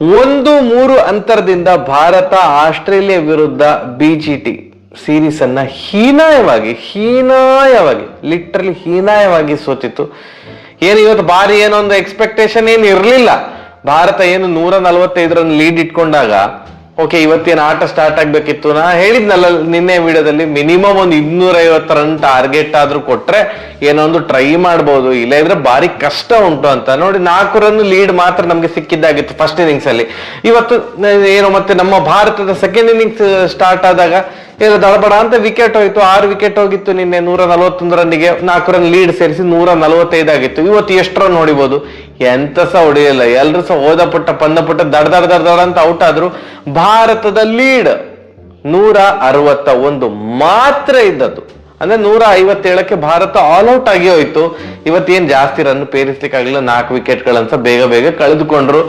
1-3 ಅಂತರದಿಂದ ಭಾರತ ಆಸ್ಟ್ರೇಲಿಯಾ ವಿರುದ್ಧ BGT series ಅನ್ನ ಹೀನಾಯವಾಗಿ ಲಿಟ್ರಲಿ ಹೀನಾಯವಾಗಿ ಸೋತಿತ್ತು. ಏನು ಇವತ್ತು ಬಾರಿ ಏನೋ ಒಂದು ಎಕ್ಸ್ಪೆಕ್ಟೇಷನ್ ಏನು ಇರಲಿಲ್ಲ. ಭಾರತ ಏನು 145 ರನ್ ಲೀಡ್ ಇಟ್ಕೊಂಡಾಗ ಓಕೆ ಇವತ್ತೇನು ಆಟ ಸ್ಟಾರ್ಟ್ ಆಗ್ಬೇಕಿತ್ತು. ನಾ ಹೇಳಿದ್ನಲ್ಲ ನಿನ್ನೆ ವಿಡಿಯೋದಲ್ಲಿ ಮಿನಿಮಮ್ ಒಂದು 250 ರನ್ ಟಾರ್ಗೆಟ್ ಆದ್ರೂ ಕೊಟ್ರೆ ಏನೋ ಒಂದು ಟ್ರೈ ಮಾಡ್ಬೋದು, ಇಲ್ಲ ಇದ್ರೆ ಬಾರಿ ಕಷ್ಟ ಉಂಟು ಅಂತ. ನೋಡಿ 4 ರನ್ ಲೀಡ್ ಮಾತ್ರ ನಮ್ಗೆ ಸಿಕ್ಕಿದ್ದಾಗಿತ್ತು ಫಸ್ಟ್ ಇನ್ನಿಂಗ್ಸ್ ಅಲ್ಲಿ. ಇವತ್ತು ಏನು ಮತ್ತೆ ನಮ್ಮ ಭಾರತದ ಸೆಕೆಂಡ್ ಇನ್ನಿಂಗ್ಸ್ ಸ್ಟಾರ್ಟ್ ಆದಾಗ ಏನು ದಳಬಡ ಅಂತ ವಿಕೆಟ್ ಹೋಯ್ತು. 6 ವಿಕೆಟ್ ಹೋಗಿತ್ತು ನಿನ್ನೆ 141 ರನ್ನಿಗೆ. 4 ರನ್ ಲೀಡ್ ಸೇರಿಸಿ 145 ಆಗಿತ್ತು. ಇವತ್ತು ಎಷ್ಟು ರನ್ ಹೊಡಿಬಹುದು? ಎಂತ ಸಹ ಹೊಡೆಯಲ್ಲ. ಎಲ್ರು ಸಹ ಓದ ಪುಟ್ಟ ಪಂದ ಪುಟ್ಟ ದಡ ಅಂತ ಔಟ್ ಆದ್ರು. ಭಾರತದ ಲೀಡ್ 161 ಮಾತ್ರ ಇದ್ದದ್ದು. ಅಂದ್ರೆ 157ಕ್ಕೆ ಭಾರತ ಆಲ್ ಔಟ್ ಆಗಿ ಹೋಯ್ತು. ಇವತ್ತೇನ್ ಜಾಸ್ತಿ ರನ್ ಪೇರಿಸ್ಲಿಕ್ಕೆ ಆಗಿಲ್ಲ. 4 ವಿಕೆಟ್ಗಳಂತ ಬೇಗ ಕಳೆದುಕೊಂಡ್ರು.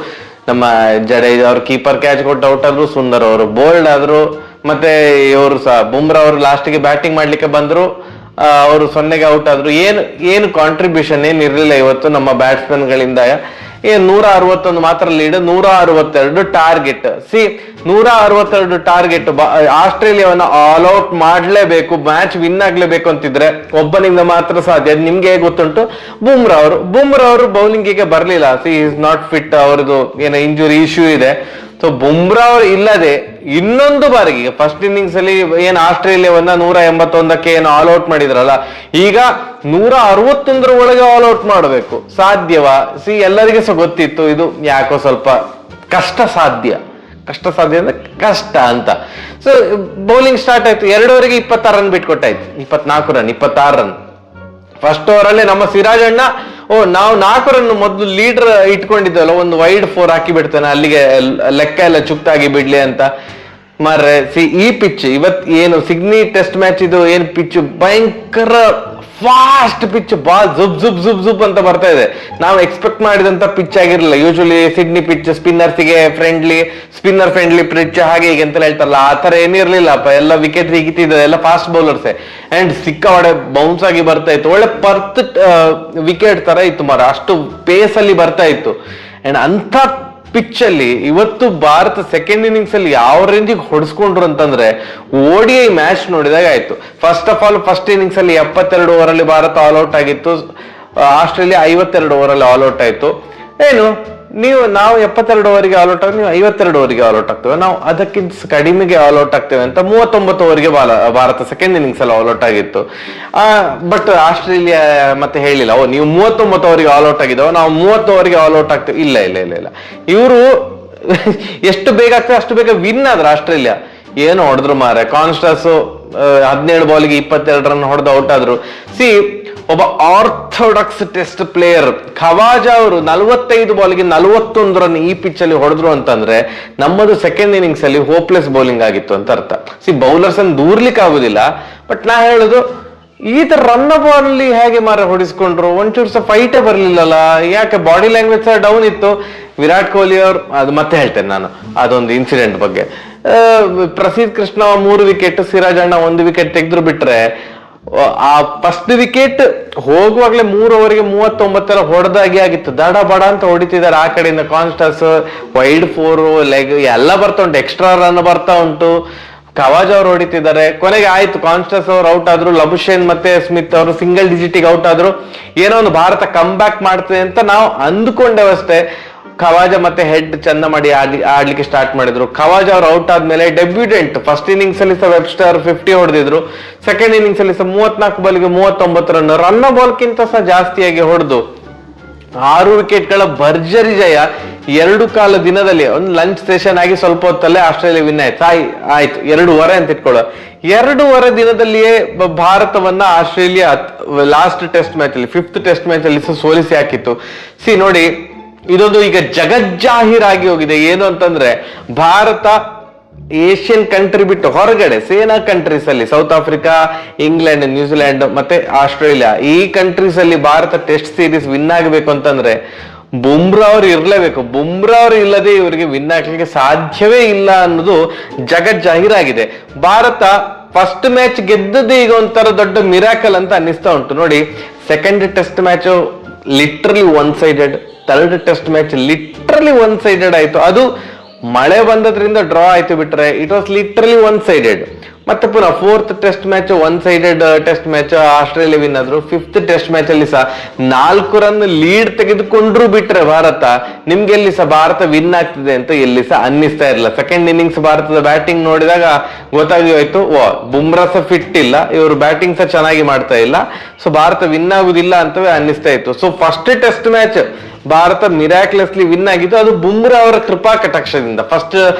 ನಮ್ಮ ಜಡೇಜಾ ಅವರು ಕೀಪರ್ ಕ್ಯಾಚ್ ಕೊಟ್ಟು ಔಟ್ ಆದ್ರು, ಸುಂದರ್ ಅವರು ಬೋಲ್ಡ್ ಆದ್ರು, ಮತ್ತೆ ಇವರು ಸಹ ಬುಮ್ರಾ ಅವರು ಲಾಸ್ಟ್ಗೆ ಬ್ಯಾಟಿಂಗ್ ಮಾಡ್ಲಿಕ್ಕೆ ಬಂದ್ರು, ಅವರು 0ಗೆ ಔಟ್ ಆದ್ರು. ಏನು ಕಾಂಟ್ರಿಬ್ಯೂಷನ್ ಏನ್ ಇರ್ಲಿಲ್ಲ ಇವತ್ತು ನಮ್ಮ ಬ್ಯಾಟ್ಸ್ಮನ್ ಗಳಿಂದ. 161 ಮಾತ್ರ ಲೀಡ್, 162 ಟಾರ್ಗೆಟ್. 162 ಟಾರ್ಗೆಟ್. ಆಸ್ಟ್ರೇಲಿಯಾವನ್ನ ಆಲ್ ಔಟ್ ಮಾಡ್ಲೇಬೇಕು, ಮ್ಯಾಚ್ ವಿನ್ ಆಗ್ಲೇಬೇಕು ಅಂತಿದ್ರೆ ಒಬ್ಬನಿಂದ ಮಾತ್ರ ಸಾಧ್ಯ. ನಿಮ್ಗೆ ಹೇಗೆ ಗೊತ್ತುಂಟು, ಬುಮ್ರಾ ಅವರು ಬೌಲಿಂಗಿಗೆ ಬರ್ಲಿಲ್ಲ. ಈಸ್ ನಾಟ್ ಫಿಟ್, ಅವ್ರದ್ದು ಏನೋ ಇಂಜುರಿ ಇಶ್ಯೂ ಇದೆ. ಸೊ ಬುಮ್ರಾ ಅವರು ಇಲ್ಲದೆ ಇನ್ನೊಂದು ಬಾರಿಗೆ ಫಸ್ಟ್ ಇನ್ನಿಂಗ್ಸ್ ಅಲ್ಲಿ ಏನು ಆಸ್ಟ್ರೇಲಿಯಾವನ್ನ 181ಕ್ಕೆ ಏನು ಆಲ್ ಔಟ್ ಮಾಡಿದ್ರಲ್ಲ, ಈಗ 161 ಒಳಗೆ ಆಲ್ ಔಟ್ ಮಾಡಬೇಕು. ಸಾಧ್ಯವಾ? ಎಲ್ಲರಿಗೆ ಸಹ ಗೊತ್ತಿತ್ತು ಇದು ಯಾಕೋ ಸ್ವಲ್ಪ ಕಷ್ಟ ಸಾಧ್ಯ ಅಂದ್ರೆ ಕಷ್ಟ ಅಂತ. ಸೊ ಬೌಲಿಂಗ್ ಸ್ಟಾರ್ಟ್ ಆಯ್ತು. 2 ಓವರಿಗೆ 26 ರನ್ ಬಿಟ್ಕೊಟ್ಟಾಯ್ತು. 24 ರನ್ 26 ರನ್ ಫಸ್ಟ್ ಓವರ್ ಅಲ್ಲಿ ನಮ್ಮ ಸಿರಾಜ್ ಅಣ್ಣ ನಾವು 4 ರನ್ ಮೊದಲು ಲೀಡರ್ ಇಟ್ಕೊಂಡಿದ್ದಲ್ಲ, ಒಂದು ವೈಡ್ 4 ಹಾಕಿ ಬಿಡ್ತಾನೆ, ಅಲ್ಲಿಗೆ ಲೆಕ್ಕ ಎಲ್ಲ ಚುಕ್ತಾಗಿ ಬಿಡ್ಲಿ ಅಂತ. ಮಾರ್ರೆ ಈ ಪಿಚ್ ಇವತ್ ಏನು ಸಿಡ್ನಿ ಟೆಸ್ಟ್ ಮ್ಯಾಚ್ ಇದು ಏನ್ ಪಿಚ್, ಭಯಂಕರ ಫಾಸ್ಟ್ ಪಿಚ್, ಬಾಲ್ ಜುಬ್ ಅಂತ ಬರ್ತಾ ಇದೆ. ನಾವು ಎಕ್ಸ್ಪೆಕ್ಟ್ ಮಾಡಿದಂತ ಪಿಚ್ ಆಗಿರಲಿಲ್ಲ. ಯೂಶಲಿ ಸಿಡ್ನಿ ಪಿಚ್ ಸ್ಪಿನ್ನರ್ಸ್ಗೆ ಸ್ಪಿನ್ನರ್ ಫ್ರೆಂಡ್ಲಿ ಪಿಚ್ ಹಾಗೆ ಹೀಗೆ ಅಂತ ಹೇಳ್ತಾರಲ್ಲ, ಆ ತರ ಏನಿರ್ಲಿಲ್ಲಪ್ಪ. ಎಲ್ಲ ವಿಕೆಟ್ ತೆಗಿತಿದ್ದ ಎಲ್ಲ ಫಾಸ್ಟ್ ಬೌಲರ್ಸೆ ಅಂಡ್ ಸಿಕ್ಕಾಪಟ್ಟೆ ಬೌನ್ಸ್ ಆಗಿ ಬರ್ತಾ ಇತ್ತು. ಒಳ್ಳೆ ಪರ್ಫೆಕ್ಟ್ ವಿಕೆಟ್ ತರ ಇತ್ತು ಮಾರ, ಅಷ್ಟು ಪೇಸ್ ಅಲ್ಲಿ ಬರ್ತಾ ಇತ್ತು. ಅಂಡ್ ಅಂತ ಪಿಚ್ ಅಲ್ಲಿ ಇವತ್ತು ಭಾರತ ಸೆಕೆಂಡ್ ಇನ್ನಿಂಗ್ಸ್ ಅಲ್ಲಿ ಯಾವ ರೇಂಜಿಗೆ ಹೊಡೆಸ್ಕೊಂಡ್ರು ಅಂತಂದ್ರೆ ODI ಮ್ಯಾಚ್ ನೋಡಿದಾಗ ಆಯ್ತು. First of all first innings ಅಲ್ಲಿ 72 ಓವರ್ ಅಲ್ಲಿ ಭಾರತ ಆಲ್ ಔಟ್ ಆಗಿತ್ತು. ಆಸ್ಟ್ರೇಲಿಯಾ 52 ಓವರ್ ಅಲ್ಲಿ ಆಲ್ ಔಟ್ ಆಯ್ತು. ನಾವು 72 ಓವರಿಗೆ ಆಲ್ ಔಟ್ ಆಗಿ, ನೀವು 52 ಓವರಿಗೆ ಆಲ್ ಔಟ್ ಆಗ್ತೇವೆ, ನಾವು ಅದಕ್ಕಿಂತ ಕಡಿಮೆಗೆ ಆಲ್ ಔಟ್ ಆಗ್ತೇವೆ ಅಂತ 39 ಓವರಿಗೆ ಭಾರತ ಸೆಕೆಂಡ್ ಇನ್ನಿಂಗ್ಸ್ ಅಲ್ಲಿ ಆಲ್ ಔಟ್ ಆಗಿತ್ತು. ಬಟ್ ಆಸ್ಟ್ರೇಲಿಯಾ ಮತ್ತೆ ಹೇಳಿಲ್ಲ, ನೀವು 39 ಓವರಿಗೆ ಆಲ್ ಔಟ್ ಆಗಿದ್ದಾವ, ನಾವು 30 ಓವರಿಗೆ ಆಲ್ ಔಟ್ ಆಗ್ತೇವೆ. ಇಲ್ಲ ಇವರು ಎಷ್ಟು ಬೇಗ ಆಗ್ತದೆ ಅಷ್ಟು ಬೇಗ ವಿನ್ ಆದ್ರೆ ಆಸ್ಟ್ರೇಲಿಯಾ ಏನು ಹೊಡೆದ್ರು ಮಾರೆ. ಕಾನ್ಸ್ಟಾಸ್ 17 ಬಾಲ್ಗೆ 22 ರನ್ ಹೊಡೆದು ಔಟ್ ಆದ್ರು. ಒಬ್ಬ ಆರ್ಥೋಡಾಕ್ಸ್ ಟೆಸ್ಟ್ ಪ್ಲೇಯರ್ ಖವಾಜಾ ಅವರು 45 ಬಾಲ್ಗೆ 41 ರನ್ ಈ ಪಿಚ್ ಅಲ್ಲಿ ಹೊಡೆದ್ರು ಅಂತಂದ್ರೆ ನಮ್ಮದು ಸೆಕೆಂಡ್ ಇನ್ನಿಂಗ್ಸ್ ಅಲ್ಲಿ ಹೋಪ್ಲೆಸ್ ಬೌಲಿಂಗ್ ಆಗಿತ್ತು ಅಂತ ಅರ್ಥ. ಬೌಲರ್ಸ್ ಅನ್ನು ದೂರ್ಲಿಕ್ಕೆ ಆಗುದಿಲ್ಲ. ಬಟ್ ನಾ ಹೇಳುದು ಈ ತರ ರನ್ ಬಾಲ್ ಅಲ್ಲಿ ಹೇಗೆ ಹೊಡಿಸ್ಕೊಂಡ್ರು, ಒಂಚೂರು ಸಹ ಫೈಟೇ ಬರ್ಲಿಲ್ಲಲ್ಲ. ಯಾಕೆ ಬಾಡಿ ಲ್ಯಾಂಗ್ವೇಜ್ ಸಹ ಡೌನ್ ಇತ್ತು. ವಿರಾಟ್ ಕೊಹ್ಲಿ ಅವರು, ಅದು ಮತ್ತೆ ಹೇಳ್ತೇನೆ ನಾನು ಅದೊಂದು ಇನ್ಸಿಡೆಂಟ್ ಬಗ್ಗೆ. ಪ್ರಸಿದ್ಧ ಕೃಷ್ಣ 3 ವಿಕೆಟ್, ಸಿರಾಜ್ ಅಣ್ಣ 1 ವಿಕೆಟ್ ತೆಗೆದ್ರು ಬಿಟ್ರೆ, ಆ ಫಸ್ಟ್ ವಿಕೆಟ್ ಹೋಗುವಾಗ್ಲೇ 3 ಓವರಿಗೆ 39 ಹೊಡೆದಾಗಿ ಆಗಿತ್ತು. ದಡ ಬಡ ಅಂತ ಹೊಡಿತಿದ್ದಾರೆ. ಆ ಕಡೆಯಿಂದ ಕಾನ್ಸ್ಟಾಸ್ ವೈಡ್ 4 ಲೆಗ್ ಎಲ್ಲ ಬರ್ತಾ ಉಂಟು, ಎಕ್ಸ್ಟ್ರಾ ರನ್ ಬರ್ತಾ ಉಂಟು. ಖವಾಜಾ ಅವರು ಹೊಡಿತಿದ್ದಾರೆ. ಕೊನೆಗೆ ಆಯ್ತು, ಕಾನ್ಸ್ಟಾಸ್ ಅವರು ಔಟ್ ಆದ್ರು, ಲಬುಶೇನ್ ಮತ್ತೆ ಸ್ಮಿತ್ ಅವರು ಸಿಂಗಲ್ ಡಿಜಿಟಿಗೆ ಔಟ್ ಆದ್ರು. ಏನೋ ಒಂದು ಭಾರತ ಕಮ್ ಬ್ಯಾಕ್ ಮಾಡ್ತದೆ ಅಂತ ನಾವು ಅಂದ್ಕೊಂಡೇವಷ್ಟೇ. ಖವಾಜಾ ಮತ್ತೆ ಹೆಡ್ ಚಂದ ಮಾಡಿ ಆಡ್ಲಿಕ್ಕೆ ಸ್ಟಾರ್ಟ್ ಮಾಡಿದ್ರು. ಖವಾಜಾ ಅವ್ರು ಔಟ್ ಆದ್ಮೇಲೆ ಡೆಬ್ಯೂಟೆಂಟ್ ಫಸ್ಟ್ ಇನ್ನಿಂಗ್ಸ್ ಅಲ್ಲಿ ಸಹ ವೆಬ್ಸ್ಟರ್ 50 ಹೊಡೆದಿದ್ರು. ಸೆಕೆಂಡ್ ಇನ್ನಿಂಗ್ಸ್ ಅಲ್ಲಿ ಸಹ 34 ಬಾಲ್ಗೆ 39 ರನ್ ಬಾಲ್ಗಿಂತ ಸಹ ಜಾಸ್ತಿಯಾಗಿ ಹೊಡೆದು 6 ವಿಕೆಟ್ಗಳ ಭರ್ಜರಿ ಜಯ. 2 ಕಾಲ ದಿನದಲ್ಲಿ ಒಂದು ಲಂಚ್ ಸೆಷನ್ ಆಗಿ ಸ್ವಲ್ಪ ಹೊತ್ತಲ್ಲೇ ಆಸ್ಟ್ರೇಲಿಯಾ ವಿನ್ ಆಯ್ತು 2 ಅಂತ ಇಟ್ಕೊಳ್ಳೋ. 2 ದಿನದಲ್ಲಿಯೇ ಭಾರತವನ್ನ ಆಸ್ಟ್ರೇಲಿಯಾ ಲಾಸ್ಟ್ ಟೆಸ್ಟ್ ಮ್ಯಾಚ್ ಅಲ್ಲಿ 5th ಟೆಸ್ಟ್ ಮ್ಯಾಚ್ ಅಲ್ಲಿ ಸೋಲಿಸಿ ಹಾಕಿತ್ತು. ನೋಡಿ, ಇದೊಂದು ಈಗ ಜಗಜ್ಜಾಹೀರಾಗಿ ಹೋಗಿದೆ. ಏನು ಅಂತಂದ್ರೆ ಭಾರತ ಏಷ್ಯನ್ ಕಂಟ್ರಿ ಬಿಟ್ಟು ಹೊರಗಡೆ ಸೇನಾ ಕಂಟ್ರೀಸ್ ಅಲ್ಲಿ ಸೌತ್ ಆಫ್ರಿಕಾ, ಇಂಗ್ಲೆಂಡ್, ನ್ಯೂಜಿಲೆಂಡ್ ಮತ್ತೆ ಆಸ್ಟ್ರೇಲಿಯಾ ಈ ಕಂಟ್ರೀಸ್ ಅಲ್ಲಿ ಭಾರತ ಟೆಸ್ಟ್ ಸೀರೀಸ್ ವಿನ್ ಆಗಬೇಕು ಅಂತಂದ್ರೆ ಬುಮ್ರಾ ಅವರು ಇರ್ಲೇಬೇಕು. ಬುಮ್ರಾ ಅವರು ಇಲ್ಲದೆ ಇವರಿಗೆ ವಿನ್ ಆಗ್ಲಿಕ್ಕೆ ಸಾಧ್ಯವೇ ಇಲ್ಲ ಅನ್ನೋದು ಜಗಜ್ಜಾಹೀರಾಗಿದೆ. ಭಾರತ ಫಸ್ಟ್ ಮ್ಯಾಚ್ ಗೆದ್ದದ್ದು ಈಗ ಒಂಥರ ದೊಡ್ಡ ಮಿರಾಕಲ್ ಅಂತ ಅನ್ನಿಸ್ತಾ ಉಂಟು. ನೋಡಿ, second test match literally 1 sided, third test match literally literally one sided ಆಯ್ತು. ಅದು ಮಳೆ ಬಂದದ್ರಿಂದ ಡ್ರಾ ಆಯ್ತು ಬಿಟ್ರೆ it was literally one sided. ಮತ್ತೆ ಪುನಃ 4th test match one sided test match, Australia win ಆದ್ರು. 5th ಟೆಸ್ಟ್ ಮ್ಯಾಚ್ ಅಲ್ಲಿ ಸಹ 4 ರನ್ ಲೀಡ್ ತೆಗೆದುಕೊಂಡ್ರು ಬಿಟ್ರೆ ಭಾರತ, ನಿಮ್ಗೆ ಎಲ್ಲಿ ಸಹ ಭಾರತ ವಿನ್ ಆಗ್ತಿದೆ ಅಂತ ಎಲ್ಲಿ ಸಹ ಅನ್ನಿಸ್ತಾ ಇರಲಿಲ್ಲ. ಸೆಕೆಂಡ್ ಇನ್ನಿಂಗ್ಸ್ ಭಾರತದ ಬ್ಯಾಟಿಂಗ್ ನೋಡಿದಾಗ ಗೊತ್ತಾಗಿ ಹೋಯ್ತು, ಬುಮ್ರಾ ಸಹ ಫಿಟ್ ಇಲ್ಲ, ಇವರು ಬ್ಯಾಟಿಂಗ್ ಸಹ ಚೆನ್ನಾಗಿ ಮಾಡ್ತಾ ಇಲ್ಲ, ಸೊ ಭಾರತ ವಿನ್ ಆಗುದಿಲ್ಲ ಅಂತವೇ ಅನ್ನಿಸ್ತಾ ಇತ್ತು. So first test match Bharat miraculously win ಆಗಿದ್ದು ಅದು ಬುಮ್ರಾ ಅವರ ಕೃಪಾ ಕಟಾಕ್ಷದಿಂದ. ಫಸ್ಟ್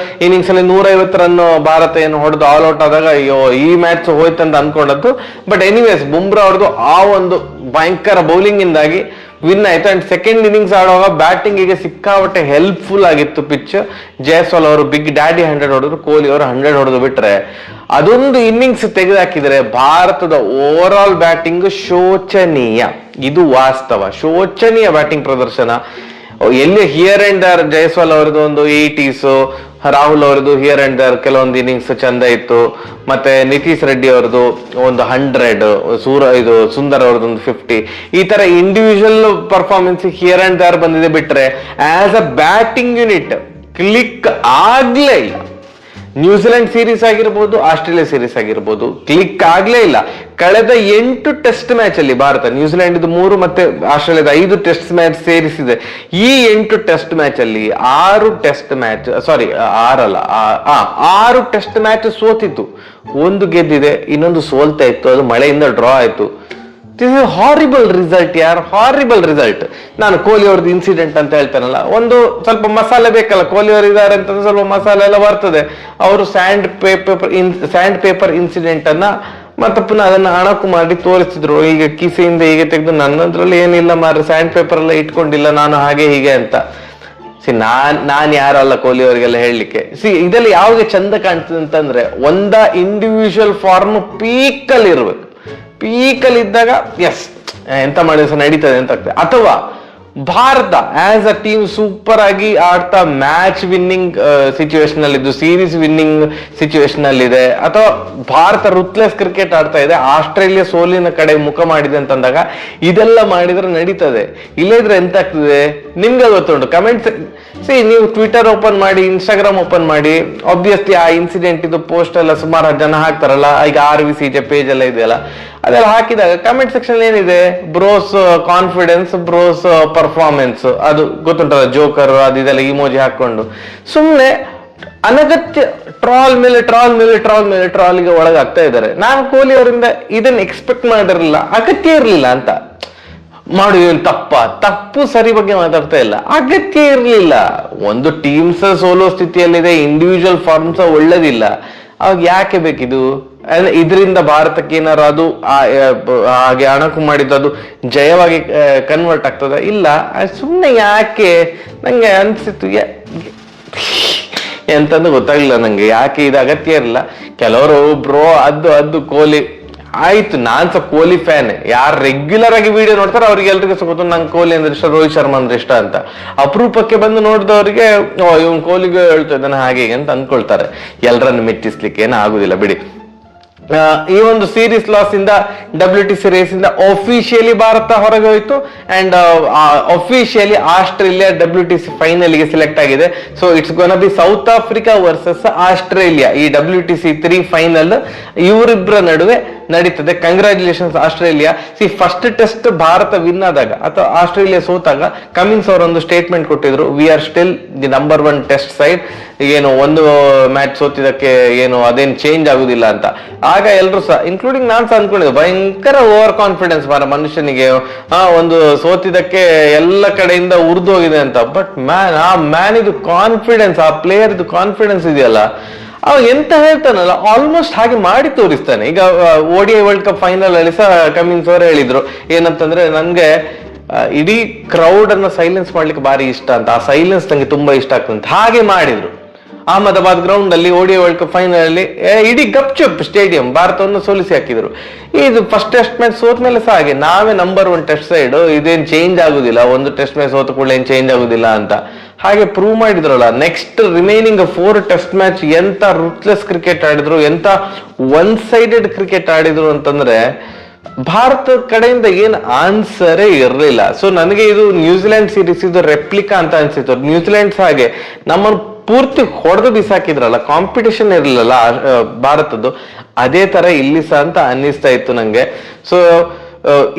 ಇನ್ನಿಂಗ್ಸ್ ಅಲ್ಲಿ 150 ರನ್ ಭಾರತ ಏನು ಹೊಡೆದು ಆಲ್ ಔಟ್ ಆದಾಗ ಅಯ್ಯೋ ಈ ಮ್ಯಾಚ್ ಹೋಯ್ತಂತ ಅನ್ಕೊಂಡದ್ದು. ಬಟ್ ಎನಿವೇಸ್ ಬುಮ್ರಾ ಅವ್ರದ್ದು ಆ ಒಂದು ಭಯಂಕರ ಬೌಲಿಂಗ್ ಇಂದಾಗಿ ವಿನ್ ಆಯ್ತು. ಅಂಡ್ ಸೆಕೆಂಡ್ ಇನ್ನಿಂಗ್ಸ್ ಆಡುವಾಗ ಬ್ಯಾಟಿಂಗ್ ಗೆ ಸಿಕ್ಕಾಪಟ್ಟೆ ಹೆಲ್ಪ್ಫುಲ್ ಆಗಿತ್ತು ಪಿಚ್. ಜೈಸ್ವಾಲ್ ಅವರು ಬಿಗ್ ಡ್ಯಾಡಿ 100 ಹೊಡೆದ್ರು, ಕೊಹ್ಲಿ ಅವರು 100 ಹೊಡೆದು ಬಿಟ್ರೆ ಅದೊಂದು ಇನ್ನಿಂಗ್ಸ್ ತೆಗೆದಾಕಿದ್ರೆ ಭಾರತದ ಓವರ್ ಆಲ್ ಬ್ಯಾಟಿಂಗ್ ಶೋಚನೀಯ. ಇದು ವಾಸ್ತವ, ಶೋಚನೀಯ ಬ್ಯಾಟಿಂಗ್ ಪ್ರದರ್ಶನ. ಎಲ್ಲಿ ಹಿಯರ್ ಅಂಡ್ ದರ್ ಜೈಸ್ವಾಲ್ ಅವರದ್ದು ಒಂದು 80s, ರಾಹುಲ್ ಅವರದ್ದು ಹಿಯರ್ ಅಂಡ್ ದರ್ ಕೆಲವೊಂದು ಇನ್ನಿಂಗ್ಸ್ ಚಂದ ಇತ್ತು. ಮತ್ತೆ ನಿತೀಶ್ ರೆಡ್ಡಿ ಅವರದ್ದು ಒಂದು 100, ಸುಂದರ್ ಅವರದ್ದು ಒಂದು 50. ಈ ತರ individual performance here and there ಬಂದಿದೆ ಬಿಟ್ರೆ as a batting unit click ಆಗ್ಲೇ ಇಲ್ಲ. ನ್ಯೂಜಿಲೆಂಡ್ ಸೀರೀಸ್ ಆಗಿರ್ಬೋದು, ಆಸ್ಟ್ರೇಲಿಯಾ ಸೀರೀಸ್ ಆಗಿರ್ಬೋದು, ಕ್ಲಿಕ್ ಆಗ್ಲೇ ಇಲ್ಲ. ಕಳೆದ 8 ಟೆಸ್ಟ್ ಮ್ಯಾಚ್ ಅಲ್ಲಿ ಭಾರತ, ನ್ಯೂಜಿಲೆಂಡ್ 3 ಮತ್ತೆ ಆಸ್ಟ್ರೇಲಿಯಾದ 5 ಟೆಸ್ಟ್ ಮ್ಯಾಚ್ ಸೇರಿಸಿದೆ. ಈ 8 ಟೆಸ್ಟ್ ಮ್ಯಾಚ್ ಅಲ್ಲಿ 6 ಟೆಸ್ಟ್ ಮ್ಯಾಚ್ ಸೋತಿತ್ತು, 1 ಗೆದ್ದಿದೆ, ಇನ್ನೊಂದು ಸೋಲ್ತಾ ಇತ್ತು, ಅದು ಮಳೆಯಿಂದ ಡ್ರಾ ಆಯ್ತು. ದಿಸ್ ಇಸ್ ಹಾರಿಬಲ್ ರಿಸಲ್ಟ್ ಯಾರ್, ಹಾರಿಬಲ್ ರಿಸಲ್ಟ್. ನಾನು ಕೊಹ್ಲಿ ಅವ್ರದ್ದು ಇನ್ಸಿಡೆಂಟ್ ಅಂತ ಹೇಳ್ತಾನಲ್ಲ, ಒಂದು ಸ್ವಲ್ಪ ಮಸಾಲೆ ಬೇಕಲ್ಲ, ಕೊಹ್ಲಿ ಅವರು ಇದ್ದಾರೆ ಅಂತಂದ್ರೆ ಸ್ವಲ್ಪ ಮಸಾಲೆ ಎಲ್ಲ ಬರ್ತದೆ. ಅವರು ಸ್ಯಾಂಡ್ ಪೇಪರ್ ಇನ್ಸಿಡೆಂಟ್ ಅನ್ನ ಮತ್ತೆ ಪುನಃ ಅದನ್ನ ಅಣಕು ಮಾಡಿ ತೋರಿಸಿದ್ರು. ಈಗ ಕಿಸೆಯಿಂದ ಹೀಗೆ ತೆಗೆದು, ನನ್ನದ್ರಲ್ಲಿ ಏನಿಲ್ಲ ಮಾರ್ರೆ, ಸ್ಯಾಂಡ್ ಪೇಪರ್ ಎಲ್ಲ ಇಟ್ಕೊಂಡಿಲ್ಲ ನಾನು ಹಾಗೆ ಹೀಗೆ ಅಂತ. ನಾನ್ ಯಾರಲ್ಲ ಕೊಹ್ಲಿ ಅವರಿಗೆಲ್ಲ ಹೇಳಲಿಕ್ಕೆ. ಇದರಲ್ಲಿ ಯಾವಾಗ ಚಂದ ಕಾಣ್ತದೆ ಅಂತಂದ್ರೆ, ಒಂದ ಇಂಡಿವಿಜುವಲ್ ಫಾರ್ಮ್ ಪೀಕಲ್ಲಿ ಇರ್ಬೇಕು. ಪೀಕಲ್ ಇದ್ದಾಗ ಎಸ್ ಎಂತ ಮಾಡಿದ್ರೆ ಸಹ ನಡೀತದೆ ಅಂತ ಆಗ್ತದೆ. ಅಥವಾ Bharat as a team super ಆಗಿ ಆಡ್ತಾ ಮ್ಯಾಚ್ ವಿನ್ನಿಂಗ್ ಸಿಚುವೇಶನ್ ಅಲ್ಲಿ ಇದ್ದು, ಸೀರೀಸ್ ವಿನ್ನಿಂಗ್ ಸಿಚುವೇಶನ್ ಅಲ್ಲಿ ಇದೆ, ಅಥವಾ ಭಾರತ ರುತ್ಲೆಸ್ ಕ್ರಿಕೆಟ್ ಆಡ್ತಾ ಇದೆ, ಆಸ್ಟ್ರೇಲಿಯಾ ಸೋಲಿನ ಕಡೆ ಮುಖ ಮಾಡಿದೆ ಅಂತಂದಾಗ ಇದೆಲ್ಲ ಮಾಡಿದ್ರೆ ನಡೀತದೆ. ಇಲ್ಲದ್ರೆ ಎಂತ ಆಗ್ತದೆ ನಿಮ್ಗೆ ಗೊತ್ತುಂಟು. ಕಮೆಂಟ್ಸ್ ನೀವು ಟ್ವಿಟರ್ ಓಪನ್ ಮಾಡಿ, ಇನ್ಸ್ಟಾಗ್ರಾಮ್ ಓಪನ್ ಮಾಡಿ, ಆಬ್ವಿಯಸ್ಲಿ ಆ ಇನ್ಸಿಡೆಂಟ್ ಇದು ಪೋಸ್ಟ್ ಎಲ್ಲ ಸುಮಾರು ಜನ ಹಾಕ್ತಾರಲ್ಲ, ಈಗ RVCJ ಪೇಜ್ ಎಲ್ಲ ಇದೆಯಲ್ಲ, ಅದೆಲ್ಲ ಹಾಕಿದಾಗ ಕಮೆಂಟ್ ಸೆಕ್ಷನ್ ಏನಿದೆ, ಬ್ರೋಸ್ ಕಾನ್ಫಿಡೆನ್ಸ್, ಬ್ರೋಸ್ ಪರ್ಫಾರ್ಮೆನ್ಸ್, ಅದು ಗೊತ್ತುಂಟಲ್ಲ, ಜೋಕರ್ ಅದು ಇದೆಲ್ಲ ಇಮೋಜಿ ಹಾಕೊಂಡು ಸುಮ್ಮನೆ ಅನಗತ್ಯ ಟ್ರಾಲ್ಗೆ ಒಳಗಾಗ್ತಾ ಇದ್ದಾರೆ. ನಾನು ಕೊಹ್ಲಿ ಅವರಿಂದ ಇದನ್ನ ಎಕ್ಸ್ಪೆಕ್ಟ್ ಮಾಡಿರಲಿಲ್ಲ, ಅಗತ್ಯ ಇರಲಿಲ್ಲ ಅಂತ. ಮಾಡು ಏನು ತಪ್ಪು ಸರಿ ಬಗ್ಗೆ ಮಾತಾಡ್ತಾ ಇಲ್ಲ, ಅಗತ್ಯ ಇರಲಿಲ್ಲ. ಒಂದು ಟೀಮ್ಸ್ ಸೋಲೋ ಸ್ಥಿತಿಯಲ್ಲಿದೆ, ಇಂಡಿವಿಜುವಲ್ ಫಾರ್ಮ್ಸ್ ಒಳ್ಳೇದಿಲ್ಲ, ಅವಾಗ ಯಾಕೆ ಬೇಕಿದು? ಇದರಿಂದ ಭಾರತಕ್ಕೆ ಏನಾರು ಅದು ಹಾಗೆ ಅಣಕು ಮಾಡಿದ್ದು ಅದು ಜಯವಾಗಿ ಕನ್ವರ್ಟ್ ಆಗ್ತದ? ಇಲ್ಲ, ಸುಮ್ಮನೆ ಯಾಕೆ ನಂಗೆ ಅನ್ಸಿತ್ತು, ಎಂತಂದು ಗೊತ್ತಾಗ್ಲಿಲ್ಲ ನಂಗೆ, ಯಾಕೆ ಇದು ಅಗತ್ಯ ಇರಲಿಲ್ಲ. ಕೆಲವರು ಬ್ರೋ ಅದು ಕೊಹ್ಲಿ ಆಯ್ತು, ನಾನ್ ಸಹ ಕೊಹ್ಲಿ ಫ್ಯಾನ್. ಯಾರು ರೆಗ್ಯುಲರ್ ಆಗಿ ವಿಡಿಯೋ ನೋಡ್ತಾರೆ ಅವ್ರಿಗೆ ಎಲ್ರಿಗೂ ಸಹ ಗೊತ್ತು ನಂಗೆ ಕೊಹ್ಲಿ ಅಂದ್ರೆ ಇಷ್ಟ, ರೋಹಿತ್ ಶರ್ಮಾ ಅಂದ್ರೆ ಇಷ್ಟ ಅಂತ. ಅಪರೂಪಕ್ಕೆ ಬಂದು ನೋಡಿದವರಿಗೆ ಇವನ್ ಕೊಹ್ಲಿಗೆ ಹೇಳ್ತಾ ಇದ್ದಾನೆ ಹಾಗೆ ಅಂತ ಅನ್ಕೊಳ್ತಾರೆ. ಎಲ್ಲರನ್ನು ಮೆಚ್ಚಿಸ್ಲಿಕ್ಕೆ ಏನೂ ಆಗುದಿಲ್ಲ ಬಿಡಿ. ಈ ಒಂದು ಸೀರೀಸ್ ಲಾಸ್ ಇಂದ WTC ರೇಸ್ ಇಂದ ಆಫಿಷಿಯಲಿ ಭಾರತ ಹೊರಗೆ ಹೋಯ್ತು. And officially Australia WTC final ಗೆ ಸೆಲೆಕ್ಟ್ ಆಗಿದೆ. So it's gonna B south Africa versus Australia. ಈ WTC 3 ಫೈನಲ್ ಇವರಿಬ್ಬರ ನಡುವೆ ನಡೀತದೆ. Congratulations Australia. First test Bharat win ಆದಾಗ ಅಥವಾ ಆಸ್ಟ್ರೇಲಿಯಾ ಸೋತಾಗ ಕಮಿನ್ಸ್ ಅವರೊಂದು ಸ್ಟೇಟ್ಮೆಂಟ್ ಕೊಟ್ಟಿದ್ರು, we are still the number 1 test side. ಏನು ಒಂದು ಮ್ಯಾಚ್ ಸೋತಿದ್ದಕ್ಕೆ ಏನು ಅದೇನು ಚೇಂಜ್ ಆಗುದಿಲ್ಲ ಅಂತ. ಆಗ ಎಲ್ರು ಸಹ ಇನ್ಕ್ಲೂಡಿಂಗ್ ನಾನ್ ಸಹ ಅನ್ಕೊಂಡಿದ್ದೆ, ಭಯಂಕರ ಓವರ್ ಕಾನ್ಫಿಡೆನ್ಸ್ ಮನುಷ್ಯನಿಗೆ, ಒಂದು ಸೋತಿದ್ದಕ್ಕೆ ಎಲ್ಲ ಕಡೆಯಿಂದ ಉರ್ದು ಹೋಗಿದೆ ಅಂತ. ಬಟ್ ಮ್ಯಾನ್ ಇದು ಕಾನ್ಫಿಡೆನ್ಸ್, ಆ ಪ್ಲೇಯರ್ ಇದು ಕಾನ್ಫಿಡೆನ್ಸ್ ಇದೆಯಲ್ಲ, ಅವ ಎಂತ ಹೇಳ್ತಾನಲ್ಲ ಆಲ್ಮೋಸ್ಟ್ ಹಾಗೆ ಮಾಡಿ ತೋರಿಸ್ತಾನೆ. ಈಗ ODI ವರ್ಲ್ಡ್ ಕಪ್ ಫೈನಲ್ ಅಲ್ಲಿ ಸಹ ಕಮಿನ್ಸ್ ಅವರು ಹೇಳಿದ್ರು ಏನಂತಂದ್ರೆ, ನನ್ಗೆ ಇಡೀ ಕ್ರೌಡ್ ಅನ್ನ ಸೈಲೆನ್ಸ್ ಮಾಡ್ಲಿಕ್ಕೆ ಬಾರಿ ಇಷ್ಟ ಅಂತ, ಆ ಸೈಲೆನ್ಸ್ ನಂಗೆ ತುಂಬಾ ಇಷ್ಟ ಆಗ್ತಂತ. ಹಾಗೆ ಮಾಡಿದ್ರು ಅಹಮದಾಬಾದ್ ಗ್ರೌಂಡ್ ಅಲ್ಲಿ ODI ವರ್ಲ್ಡ್ ಕಪ್ ಫೈನಲ್ ಅಲ್ಲಿ. ಇಡೀ ಗಪ್ಚುಪ್ ಸ್ಟೇಡಿಯಂ ಭಾರತವನ್ನು ಸೋಲಿಸಿ ಹಾಕಿದ್ರು. ಇದು ಫಸ್ಟ್ ಟೆಸ್ಟ್ ಮ್ಯಾಚ್ ಸೋತ ಮೇಲೆ ಸಹ ಹಾಗೆ, ನಾವೇ ನಂಬರ್ 1 ಟೆಸ್ಟ್ ಸೈಡ್, ಇದೇನ್ ಚೇಂಜ್ ಆಗುದಿಲ್ಲ, ಒಂದು ಟೆಸ್ಟ್ ಮ್ಯಾಚ್ ಸೋತ ಕೂಡ ಏನ್ ಚೇಂಜ್ ಆಗುದಿಲ್ಲ ಅಂತ ಹಾಗೆ ಪ್ರೂವ್ ಮಾಡಿದ್ರಲ್ಲ. ನೆಕ್ಸ್ಟ್ ರಿಮೈನಿಂಗ್ 4 ಟೆಸ್ಟ್ ಮ್ಯಾಚ್ ಎಂತ ರುತ್ಲೆಸ್ ಕ್ರಿಕೆಟ್ ಆಡಿದ್ರು, ಎಂತ ಒನ್ ಸೈಡೆಡ್ ಕ್ರಿಕೆಟ್ ಆಡಿದ್ರು ಅಂತಂದ್ರೆ ಭಾರತದ ಕಡೆಯಿಂದ ಏನ್ ಆನ್ಸರೇ ಇರಲಿಲ್ಲ. ಸೊ ನನಗೆ ಇದು ನ್ಯೂಜಿಲೆಂಡ್ ಸೀರೀಸ್ ಇದು ರೆಪ್ಲಿಕಾ ಅಂತ ಅನ್ಸಿತ್ತು. ನ್ಯೂಜಿಲೆಂಡ್ಸ್ ಹಾಗೆ ನಮ್ಮನ್ನು ಪೂರ್ತಿ ಹೊಡೆದು ಬಿಸಾಕಿದ್ರಲ್ಲ, ಕಾಂಪಿಟೇಷನ್ ಇರಲಿಲ್ಲ ಭಾರತದ್ದು, ಅದೇ ತರ ಇಲ್ಲಿ ಸಹ ಅಂತ ಅನ್ನಿಸ್ತಾ ಇತ್ತು ನಂಗೆ. ಸೊ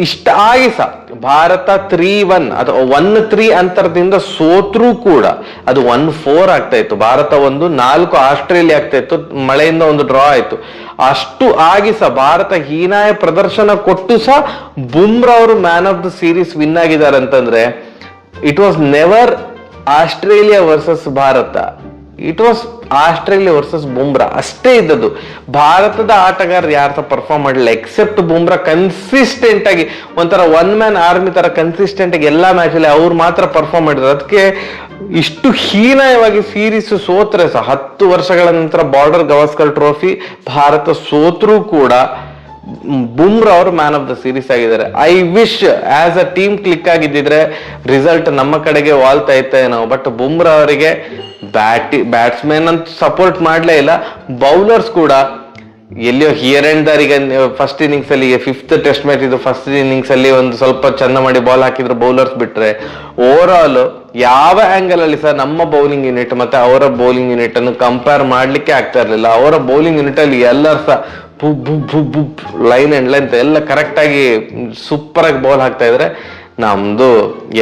ಇಷ್ಟ ಆಗಿ ಸಹ ಭಾರತ 3-1 ಅಥವಾ 1-3 ಅಂತರದಿಂದ ಸೋತ್ರೂ ಕೂಡ ಅದು 1-4 ಆಗ್ತಾ ಇತ್ತು. ಭಾರತ 1-4 ಆಸ್ಟ್ರೇಲಿಯಾ ಆಗ್ತಾ ಇತ್ತು, ಮಳೆಯಿಂದ ಒಂದು ಡ್ರಾ ಆಯ್ತು. ಅಷ್ಟು ಆಗಿ ಸಹ ಭಾರತ ಹೀನಾಯ ಪ್ರದರ್ಶನ ಕೊಟ್ಟು ಸಹ ಬುಮ್ರಾ ಅವರು man of the series win ಆಗಿದ್ದಾರೆ ಅಂತಂದ್ರೆ it was never Australia versus Bharat, it was Australia versus Bumrah ಅಷ್ಟೇ ಇದ್ದದ್ದು. ಭಾರತದ ಆಟಗಾರರು ಯಾರು ಪರ್ಫಾರ್ಮ್ ಮಾಡಲಿಲ್ಲ ಎಕ್ಸೆಪ್ಟ್ ಬುಮ್ರಾ. ಕನ್ಸಿಸ್ಟೆಂಟ್ ಆಗಿ ಒಂಥರ ಒನ್ ಮ್ಯಾನ್ ಆರ್ಮಿ ತರ ಕನ್ಸಿಸ್ಟೆಂಟ್ ಆಗಿ ಎಲ್ಲಾ ಮ್ಯಾಚ್ ಅಲ್ಲಿ ಅವ್ರು ಮಾತ್ರ ಪರ್ಫಾರ್ಮ್ ಮಾಡಿದ್ರು. ಅದಕ್ಕೆ ಇಷ್ಟು ಹೀನಾಯವಾಗಿ ಸೀರೀಸ್ ಸೋತ್ರೆ ಸಹ 10 ವರ್ಷಗಳ ನಂತರ ಬಾರ್ಡರ್ ಗವಾಸ್ಕರ್ ಟ್ರೋಫಿ ಭಾರತ ಸೋತ್ರೂ ಕೂಡ ಬುಮ್ರಾ ಅವರು ಮ್ಯಾನ್ ಆಫ್ ದ ಸೀರೀಸ್ ಆಗಿದ್ದಾರೆ. I wish as a team click ಆಗಿದ್ದಿದ್ರೆ ರಿಸಲ್ಟ್ ನಮ್ಮ ಕಡೆಗೆ ವಾಲ್ತಾ ಇತ್ತೇನೋ. ಬಟ್ ಬುಮ್ರಾ ಅವರಿಗೆ ಬ್ಯಾಟ್ಸ್ಮನ್ ಅಂತ ಸಪೋರ್ಟ್ ಮಾಡ್ಲೇ ಇಲ್ಲ, ಬೌಲರ್ಸ್ ಕೂಡ ಎಲ್ಲಿಯೋ ಹಿಯರ್ ಅಂಡ್ ದರ್. ಈಗ ಫಸ್ಟ್ ಇನ್ನಿಂಗ್ಸ್ ಅಲ್ಲಿ 5th ಟೆಸ್ಟ್ ಮ್ಯಾಚ್ ಇದು, ಫಸ್ಟ್ ಇನ್ನಿಂಗ್ಸ್ ಅಲ್ಲಿ ಒಂದು ಸ್ವಲ್ಪ ಚಂದ ಮಾಡಿ ಬಾಲ್ ಹಾಕಿದ್ರು ಬೌಲರ್ಸ್ ಬಿಟ್ರೆ, ಓವರ್ ಆಲ್ ಯಾವ ಆಂಗಲ್ ಅಲ್ಲಿ ಸಹ ನಮ್ಮ ಬೌಲಿಂಗ್ ಯೂನಿಟ್ ಮತ್ತೆ ಅವರ ಬೌಲಿಂಗ್ ಯೂನಿಟ್ ಅನ್ನು ಕಂಪೇರ್ ಮಾಡ್ಲಿಕ್ಕೆ ಆಗ್ತಾ ಇರ್ಲಿಲ್ಲ. ಅವರ ಬೌಲಿಂಗ್ ಯೂನಿಟ್ ಅಲ್ಲಿ ಎಲ್ಲರೂ ಸಹ ಲೈನ್ ಅಂಡ್ ಲೆಂತ್ ಎಲ್ಲ ಕರೆಕ್ಟ್ ಆಗಿ ಸೂಪರ್ ಆಗಿ ಬಾಲ್ ಹಾಕ್ತಾ ಇದ್ರೆ, ನಮ್ದು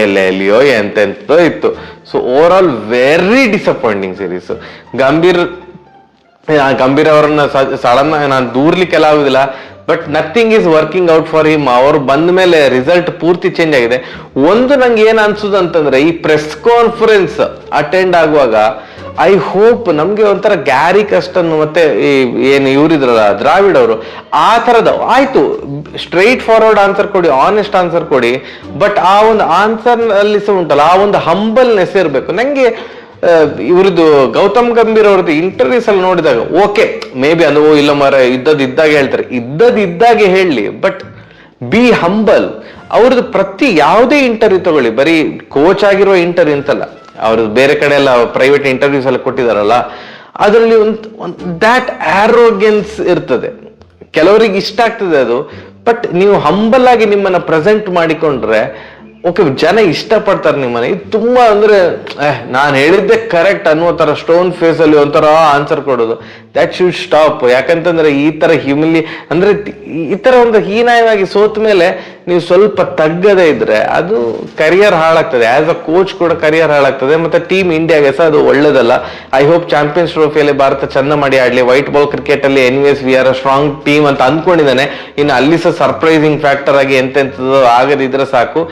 ಎಲ್ಲೆಲ್ಲಿಯೋ ಎಂತೆಂತೋ ಇತ್ತು. So over all very disappointing series. Gambhir ಅವರನ್ನ ಸಡನ್ ನಾನು ದೂರ್ಲಿಕ್ಕೆಲ್ಲ ಆಗುದಿಲ್ಲ, but nothing is working out for him. ಅವರು ಬಂದ ಮೇಲೆ ರಿಸಲ್ಟ್ ಪೂರ್ತಿ ಚೇಂಜ್ ಆಗಿದೆ. ಒಂದು ನಂಗೆ ಏನ್ ಅನ್ಸುದು ಅಂತಂದ್ರೆ, ಈ ಪ್ರೆಸ್ ಕಾನ್ಫರೆನ್ಸ್ ಅಟೆಂಡ್ ಆಗುವಾಗ ಐ ಹೋಪ್ ನಮ್ಗೆ ಒಂಥರ ಗ್ಯಾರಿ ಕಸ್ಟನ್ ಮತ್ತೆ ಏನು ಇವರಿದ್ರಲ್ಲ ದ್ರಾವಿಡ್ ಅವರು, ಆ ತರದ ಆಯ್ತು ಸ್ಟ್ರೈಟ್ ಫಾರ್ವರ್ಡ್ ಆನ್ಸರ್ ಕೊಡಿ, ಆನೆಸ್ಟ್ ಆನ್ಸರ್ ಕೊಡಿ, ಬಟ್ ಆ ಒಂದು ಆನ್ಸರ್ ಅಲ್ಲಿ ಸಹ ಉಂಟಲ್ಲ ಆ ಒಂದು ಹಂಬಲ್ನೆಸ್ ಇರ್ಬೇಕು. ನಂಗೆ ಇವ್ರದ್ದು ಗೌತಮ್ ಗಂಭೀರ್ ಅವ್ರದ್ದು ಇಂಟರ್ವ್ಯೂಸ್ ಅಲ್ಲಿ ನೋಡಿದಾಗ ಓಕೆ ಮೇ ಬಿ ಅದು ಇಲ್ಲ ಮರ ಇದ್ದಾಗೆ ಹೇಳ್ತಾರೆ, ಇದ್ದಾಗೆ ಹೇಳಿ, ಬಟ್ ಬಿ ಹಂಬಲ್. ಅವ್ರದ್ದು ಪ್ರತಿ ಯಾವುದೇ ಇಂಟರ್ವ್ಯೂ ತಗೊಳ್ಳಿ, ಬರೀ ಕೋಚ್ ಆಗಿರೋ ಇಂಟರ್ವ್ಯೂ ಅಂತಲ್ಲ, ಅವ್ರದ್ದು ಬೇರೆ ಕಡೆ ಎಲ್ಲ ಪ್ರೈವೇಟ್ ಇಂಟರ್ವ್ಯೂಸ್ ಎಲ್ಲ ಕೊಟ್ಟಿದಾರಲ್ಲ, ಅದರಲ್ಲಿ ಒಂದು ದ್ಯಾಟ್ ಆರೋಗ್ಯನ್ಸ್ ಇರ್ತದೆ. ಕೆಲವರಿಗೆ ಇಷ್ಟ ಆಗ್ತದೆ ಅದು, ಬಟ್ ನೀವು ಹಂಬಲ್ ಆಗಿ ನಿಮ್ಮನ್ನ ಪ್ರೆಸೆಂಟ್ ಮಾಡಿಕೊಂಡ್ರೆ ಓಕೆ ಜನ ಇಷ್ಟಪಡ್ತಾರೆ ನಿಮ್ಮನ್ನ. ಇದು ತುಂಬಾ ಅಂದ್ರೆ ನಾನು ಹೇಳಿದ್ದೆ ಕರೆಕ್ಟ್ ಅನ್ನೋ ತರ ಸ್ಟೋನ್ ಫೇಸ್ ಅಲ್ಲಿ ಒಂಥರ ಆನ್ಸರ್ ಕೊಡೋದು, ದಟ್ ಶುಡ್ ಸ್ಟಾಪ್. ಯಾಕಂತಂದ್ರೆ ಈ ತರ ಅಂದ್ರೆ ಈ ತರ ಒಂದು ಹೀನಾಯವಾಗಿ ಸೋತ ಮೇಲೆ ನೀವು ಸ್ವಲ್ಪ ತಗ್ಗದೇ ಇದ್ರೆ ಅದು ಕರಿಯರ್ ಹಾಳಾಗ್ತದೆ. ಆಸ್ ಅ ಕೋಚ್ ಕೂಡ ಕರಿಯರ್ ಹಾಳಾಗ್ತದೆ, ಮತ್ತೆ ಟೀಮ್ ಇಂಡಿಯಾಗೆ ಸಹ ಅದು ಒಳ್ಳೇದಲ್ಲ. ಐ ಹೋಪ್ ಚಾಂಪಿಯನ್ಸ್ ಟ್ರೋಫಿಯಲ್ಲಿ ಭಾರತ ಚಂದ ಮಾಡಿ ಆಡ್ಲಿ. ವೈಟ್ ಬಾಲ್ ಕ್ರಿಕೆಟ್ ಅಲ್ಲಿ anyways we are a strong team ಅಂತ ಅನ್ಕೊಂಡಿದ್ದಾನೆ. ಇನ್ನು ಅಲ್ಲಿ ಸಹ ಸರ್ಪ್ರೈಸಿಂಗ್ ಫ್ಯಾಕ್ಟರ್ ಆಗಿ ಎಂತೆಂತದ್ದು ಆಗದಿದ್ರೆ ಸಾಕು.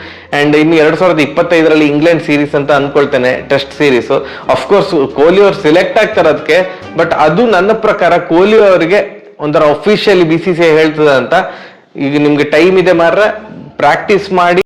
ಅಂಡ್ ಇನ್ನು 2025ರಲ್ಲಿ ಇಂಗ್ಲೆಂಡ್ ಸೀರೀಸ್ ಅಂತ ಅನ್ಕೊಳ್ತೇನೆ, ಟೆಸ್ಟ್ ಸೀರೀಸ್. ಅಫ್ಕೋರ್ಸ್ ಕೊಹ್ಲಿ ಅವ್ರು ಸಿಲೆಕ್ಟ್ ಆಗ್ತಾರೆ ಅದಕ್ಕೆ, ಬಟ್ ಅದು ನನ್ನ ಪ್ರಕಾರ ಕೊಹ್ಲಿ ಅವರಿಗೆ ಒಂಥರ ಅಫಿಷಿಯಲಿ BCCI ಹೇಳ್ತದೆ ಅಂತ. ಈಗ ನಿಮ್ಗೆ ಟೈಮ್ ಇದೆ ಮಾತ್ರ, ಪ್ರಾಕ್ಟೀಸ್ ಮಾಡಿ.